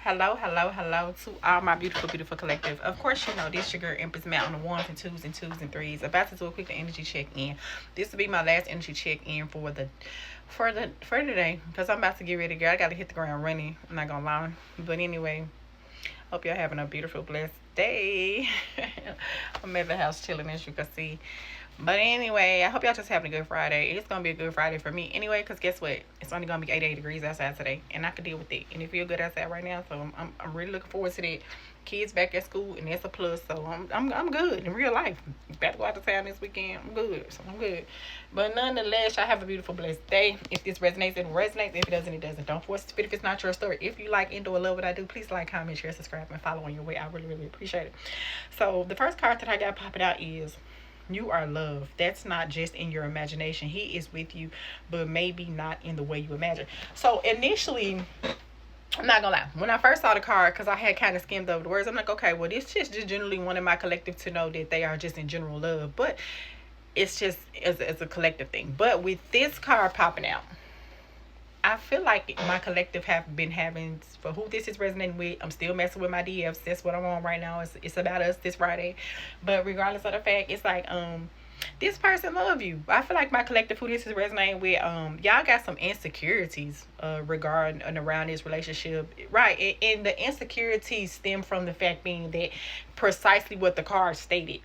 Hello to all my beautiful collective. Of course, you know this your girl Empress Matt on the ones and twos and threes. About to do a quick energy check in. This will be my last energy check in for today because I'm about to get ready to go. I got to hit the ground running. I'm not gonna lie, but anyway, hope y'all having a beautiful, blessed day. I'm at the house chilling as you can see. But anyway, I hope y'all just having a good Friday. It's gonna be a good Friday for me anyway, cause guess what? It's only gonna be 88 degrees outside today, and I can deal with it. And it feel good outside right now, so I'm really looking forward to that. Kids back at school, and that's a plus. So I'm good in real life. About to go out to town this weekend. I'm good, so I'm good. But nonetheless, y'all have a beautiful, blessed day. If this resonates, it resonates. If it doesn't, it doesn't. Don't force it to fit if it's not your story. If you like Indo or love what I do, please like, comment, share, subscribe, and follow on your way. I really appreciate it. So the first card that I got popping out is you are loved. That's not just in your imagination. He is with you, but maybe not in the way you imagine. So initially, I'm not gonna lie. When I first saw the card, because I had kind of skimmed over the words, I'm like, okay, well, this just generally wanted my collective to know that they are just in general love, but it's just as a collective thing. But with this card popping out, I feel like my collective have been having, for who this is resonating with, I'm still messing with my DFs. That's what I'm on right now. It's about us this Friday. But regardless of the fact, it's like this person love you. I feel like my collective, who this is resonating with, y'all got some insecurities regarding and around this relationship. Right. And the insecurities stem from the fact being that precisely what the card stated.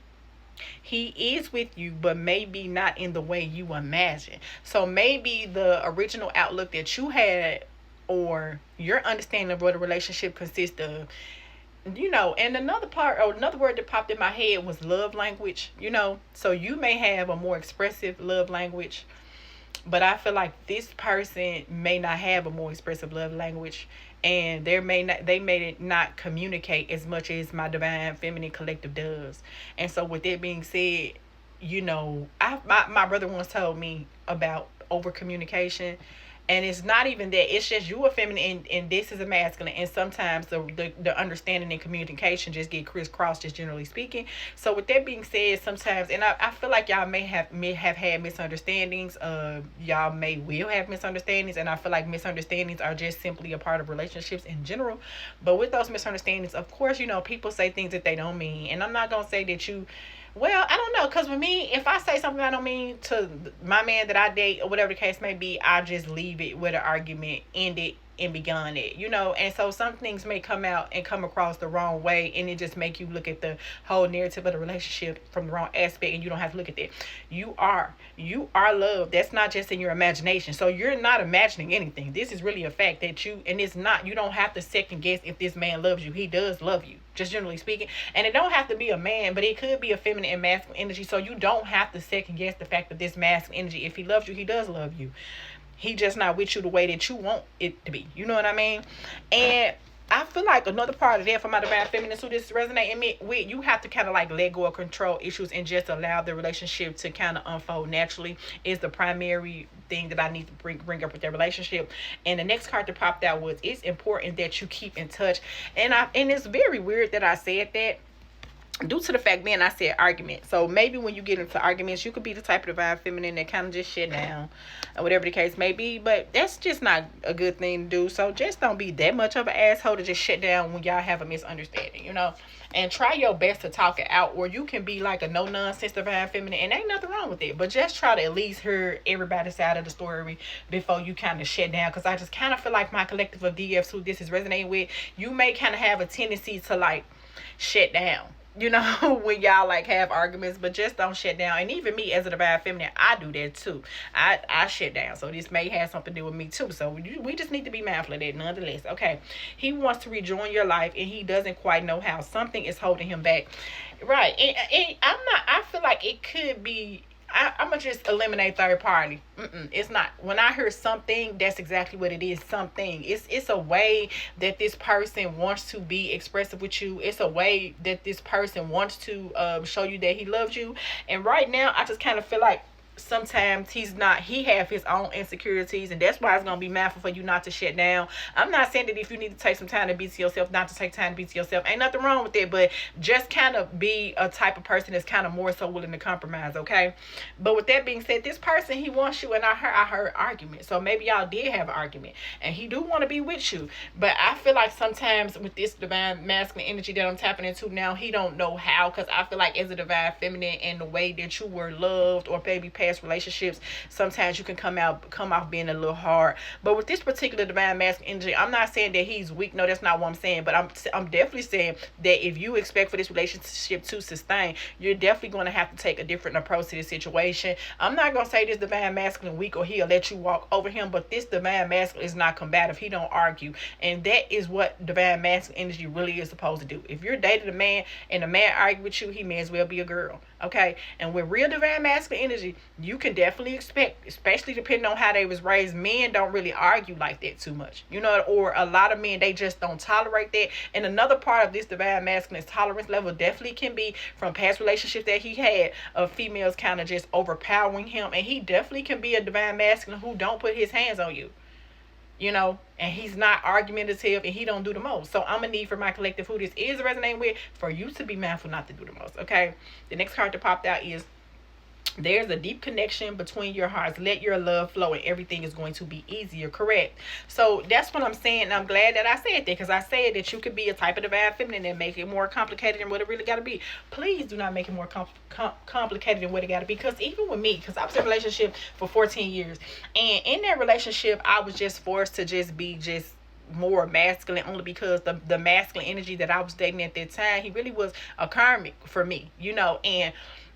He is with you, but maybe not in the way you imagine. So maybe the original outlook that you had, or your understanding of what a relationship consists of, and another part, or another word that popped in my head was love language. So you may have a more expressive love language, but I feel like this person may not have a more expressive love language, and they may not communicate as much as my divine feminine collective does. And so with that being said, my brother once told me about over communication, and it's not even that, it's just you are feminine, and this is a masculine, and sometimes the understanding and communication just get crisscrossed, just generally speaking. So with that being said, sometimes, and I feel like y'all may have had misunderstandings. Y'all may will have misunderstandings, and I feel like misunderstandings are just simply a part of relationships in general. But with those misunderstandings, of course, people say things that they don't mean, and I'm not gonna say that you, well, I don't know, because with me, if I say something I don't mean to my man that I date, or whatever the case may be, I just leave it with an argument, end it, and be gone it. And so some things may come out and come across the wrong way, and it just make you look at the whole narrative of the relationship from the wrong aspect, and you don't have to look at that. You are loved. That's not just in your imagination. So you're not imagining anything. This is really a fact that and it's not, you don't have to second guess if this man loves you. He does love you, just generally speaking. And it don't have to be a man, but it could be a feminine and masculine energy. So you don't have to second guess the fact that this masculine energy, if he loves you, he does love you. He just not with you the way that you want it to be. You know what I mean? And I feel like another part of that for my divine feminine who this is resonating with, you have to kind of like let go of control issues and just allow the relationship to kind of unfold naturally, is the primary thing that I need to bring up with their relationship. And the next card that popped out was, it's important that you keep in touch. And it's very weird that I said that, due to the fact being I said argument. So maybe when you get into arguments, you could be the type of divine feminine that kind of just shut down, or whatever the case may be. But that's just not a good thing to do. So just don't be that much of an asshole to just shut down when y'all have a misunderstanding, and try your best to talk it out. Or you can be like a no nonsense divine feminine, and ain't nothing wrong with it, but just try to at least hear everybody's side of the story before you kind of shut down. Because I just kind of feel like my collective of DFs who this is resonating with, you may kind of have a tendency to like shut down, when y'all like have arguments, but just don't shut down. And even me as a divine feminine, I do that too. I shut down. So this may have something to do with me too. So we just need to be mindful of that nonetheless. Okay. He wants to rejoin your life, and he doesn't quite know how. Something is holding him back. Right. And I feel like it could be, I'm gonna just eliminate third party. It's not. When I hear something, that's exactly what it is. Something. It's a way that this person wants to be expressive with you. It's a way that this person wants to show you that he loves you. And right now, I just kind of feel like sometimes he have his own insecurities, and that's why it's gonna be mindful for you not to shut down. I'm not saying that if you need to take some time to be to yourself, not to take time to be to yourself. Ain't nothing wrong with it, but just kind of be a type of person that's kind of more so willing to compromise, okay? But with that being said, this person, he wants you, and I heard argument. So maybe y'all did have an argument, and he do want to be with you. But I feel like sometimes with this divine masculine energy that I'm tapping into now, he don't know how, because I feel like as a divine feminine and the way that you were loved or maybe past relationships, sometimes you can come off being a little hard. But with this particular divine masculine energy, I'm not saying that he's weak. No, that's not what I'm saying. But I'm definitely saying that if you expect for this relationship to sustain, you're definitely going to have to take a different approach to this situation. I'm not going to say this divine masculine weak or he'll let you walk over him, but this divine masculine is not combative. He don't argue. And that is what divine masculine energy really is supposed to do. If you're dating a man and a man argue with you, he may as well be a girl. Okay? And with real divine masculine energy, you can definitely expect, especially depending on how they was raised, men don't really argue like that too much. You know, or a lot of men, they just don't tolerate that. And another part of this divine masculine tolerance level definitely can be from past relationships that he had of females kind of just overpowering him. And he definitely can be a divine masculine who don't put his hands on you. You know, and he's not argumentative, and he don't do the most. So I'm gonna need for my collective who this is resonating with for you to be mindful not to do the most. Okay, the next card that popped out is there's a deep connection between your hearts. Let your love flow and everything is going to be easier. Correct. So that's what I'm saying. And I'm glad that I said that, because I said that you could be a type of divine feminine and make it more complicated than what it really got to be. Please do not make it more complicated than what it got to be. Because even with me, because I was in a relationship for 14 years. And in that relationship, I was just forced to just be more masculine, only because the masculine energy that I was dating at that time, he really was a karmic for me, you know, and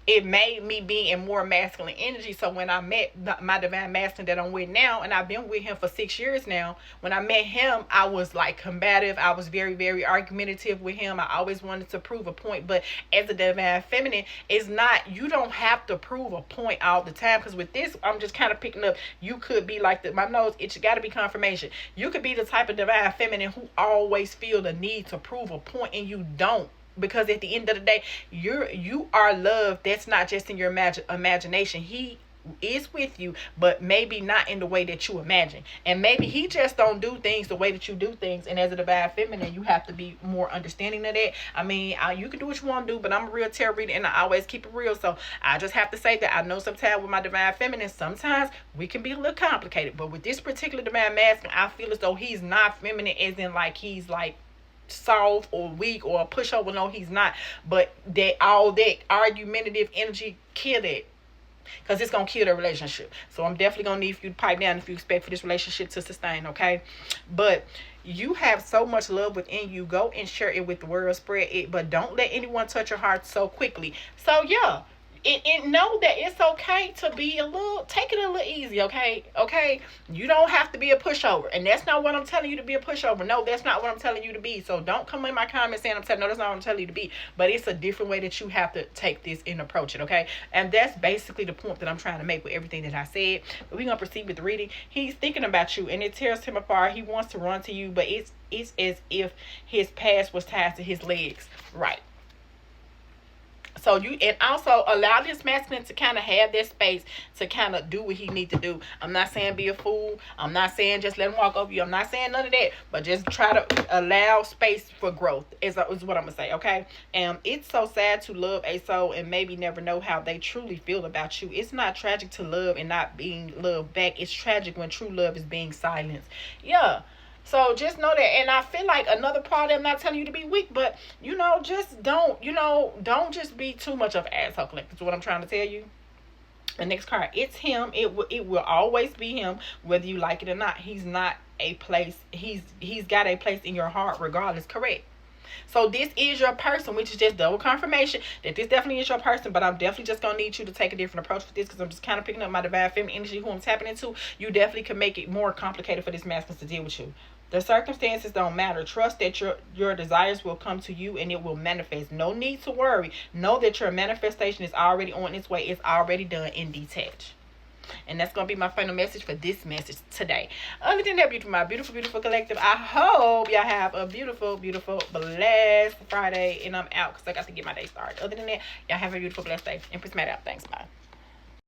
it made me be in more masculine energy. So when I met my divine masculine that I'm with now, and I've been with him for 6 years now, when I met him, I was like combative. I was very, very argumentative with him. I always wanted to prove a point. But as a divine feminine, it's not, you don't have to prove a point all the time. Because with this, I'm just kind of picking up, you could be like my nose itch, got to be confirmation. You could be the type of divine feminine who always feel the need to prove a point, and you don't. Because at the end of the day, you are loved. That's not just in your imagination. He is with you, but maybe not in the way that you imagine. And maybe he just don't do things the way that you do things. And as a divine feminine, you have to be more understanding of that. I mean, you can do what you want to do, but I'm a real tarot reader, and I always keep it real. So I just have to say that I know sometimes with my divine feminine, sometimes we can be a little complicated. But with this particular divine masculine, I feel as though he's not feminine, as in like he's like soft or weak or a pushover. No, he's not. But that all that argumentative energy, kill it, because it's gonna kill the relationship. So I'm definitely gonna need you to pipe down if you expect for this relationship to sustain. Okay, but you have so much love within you. Go and share it with the world, spread it, but don't let anyone touch your heart so quickly. So yeah, and know that it's okay to be take it a little easy, okay? You don't have to be a pushover. And that's not what I'm telling you to be, a pushover. No, that's not what I'm telling you to be. So don't come in my comments saying no, that's not what I'm telling you to be. But it's a different way that you have to take this and approach it, okay? And that's basically the point that I'm trying to make with everything that I said. But we're going to proceed with the reading. He's thinking about you, and it tears him apart. He wants to run to you, but it's as if his past was tied to his legs. Right. So you, and also allow this masculine to kind of have that space to kind of do what he needs to do. I'm not saying be a fool. I'm not saying just let him walk over you. I'm not saying none of that. But just try to allow space for growth is what I'm going to say, okay? And it's so sad to love a soul and maybe never know how they truly feel about you. It's not tragic to love and not being loved back. It's tragic when true love is being silenced. Yeah. So just know that. And I feel like another part, I'm not telling you to be weak, but just don't just be too much of an asshole collector. That's what I'm trying to tell you. The next card, it's him. It will always be him, whether you like it or not. He's not a place. He's got a place in your heart regardless. Correct. So this is your person, which is just double confirmation that this definitely is your person. But I'm definitely just going to need you to take a different approach with this, because I'm just kind of picking up my divine feminine energy who I'm tapping into. You definitely can make it more complicated for this masculine to deal with you. The circumstances don't matter. Trust that your desires will come to you and it will manifest. No need to worry. Know that your manifestation is already on its way. It's already done in detach. And that's going to be my final message for this message today. Other than that, my beautiful, beautiful collective, I hope y'all have a beautiful, beautiful, blessed Friday. And I'm out because I got to get my day started. Other than that, y'all have a beautiful, blessed day. Empress Matt out. Thanks. Bye.